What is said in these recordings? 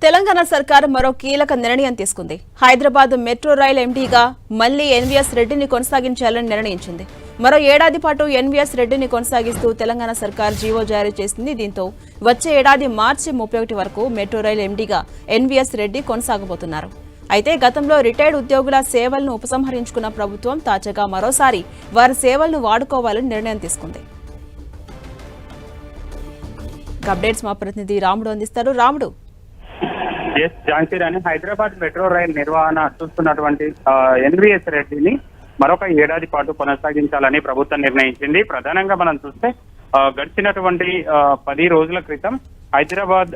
తెలంగాణ సర్కార్ మరో కీలక నిర్ణయం తీసుకుంది. హైదరాబాద్ మెట్రో రైల్ ఎండీగా మళ్లీ ఎన్వీఎస్ రెడ్డిని కొనసాగించాలని నిర్ణయించింది. మరో ఏడాది పాటు ఎన్వీఎస్ రెడ్డిని కొనసాగిస్తూ తెలంగాణ సర్కార్ జీవో జారీ చేసింది. దీంతో వచ్చే ఏడాది మార్చి 31 వరకు మెట్రో రైల్ ఎండీగా ఎన్వీఎస్ రెడ్డి కొనసాగబోతున్నారు. అయితే గతంలో రిటైర్డ్ ఉద్యోగుల సేవలను ఉపసంహరించుకున్న ప్రభుత్వం తాజాగా మరోసారి వారి సేవలను వాడుకోవాలని నిర్ణయం తీసుకుంది. అప్డేట్స్ మా ప్రతినిధి రాముడు అందిస్తారు. రాముడు, ఝాన్సీ రాణి, హైదరాబాద్ మెట్రో రైల్ నిర్వహణ చూస్తున్నటువంటి ఎన్వీఎస్ రెడ్డిని మరొక ఏడాది పాటు కొనసాగించాలని ప్రభుత్వం నిర్ణయించింది. ప్రధానంగా మనం చూస్తే గడిచినటువంటి 10 రోజుల క్రితం హైదరాబాద్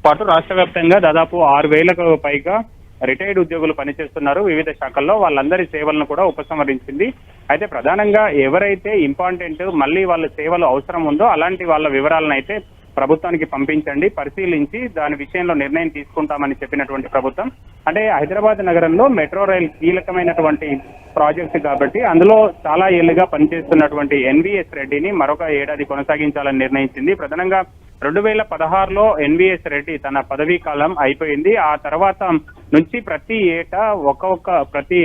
పాటు రాష్ట్ర వ్యాప్తంగా దాదాపు 6,000కు పైగా రిటైర్డ్ ఉద్యోగులు పనిచేస్తున్నారు. వివిధ శాఖల్లో వాళ్ళందరి సేవలను కూడా ఉపసంహరించింది. అయితే ప్రధానంగా ఎవరైతే ఇంపార్టెంట్ మళ్ళీ వాళ్ళ సేవలు అవసరం ఉందో అలాంటి వాళ్ళ వివరాలను అయితే ప్రభుత్వానికి పంపించండి, పరిశీలించి దాని విషయంలో నిర్ణయం తీసుకుంటామని చెప్పినటువంటి ప్రభుత్వం. అంటే హైదరాబాద్ నగరంలో మెట్రో రైల్ కీలకమైనటువంటి ప్రాజెక్ట్ కాబట్టి అందులో చాలా ఏళ్లుగా పనిచేస్తున్నటువంటి ఎన్వీఎస్ రెడ్డిని మరొక ఏడాది కొనసాగించాలని నిర్ణయించింది. ప్రధానంగా 2016లో ఎన్వీఎస్ రెడ్డి తన పదవీ కాలం అయిపోయింది. ఆ తర్వాత నుంచి ప్రతి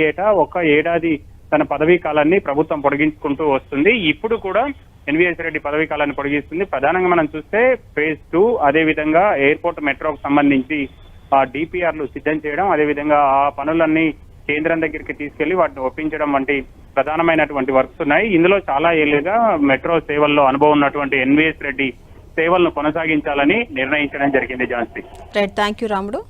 ఏటా ఒక ఏడాది తన పదవీ కాలాన్ని ప్రభుత్వం పొడిగించుకుంటూ వస్తుంది. ఇప్పుడు కూడా ఎన్వీఎస్ రెడ్డి పదవీ కాలాన్ని పొడిగిస్తుంది. ప్రధానంగా మనం చూస్తే ఫేజ్ 2 అదేవిధంగా ఎయిర్పోర్ట్ మెట్రోకు సంబంధించి డిపిఆర్లు సిద్ధం చేయడం, అదేవిధంగా ఆ పనులన్నీ కేంద్రం దగ్గరికి తీసుకెళ్లి వాటిని ఒప్పించడం వంటి ప్రధానమైనటువంటి వర్క్స్ ఉన్నాయి. ఇందులో చాలా ఏళ్లుగా మెట్రో సేవల్లో అనుభవం ఉన్నటువంటి ఎన్వీఎస్ రెడ్డి సేవలను కొనసాగించాలని నిర్ణయించడం జరిగింది. ఝాన్సీ. రైట్, థ్యాంక్ యూ రాముడు.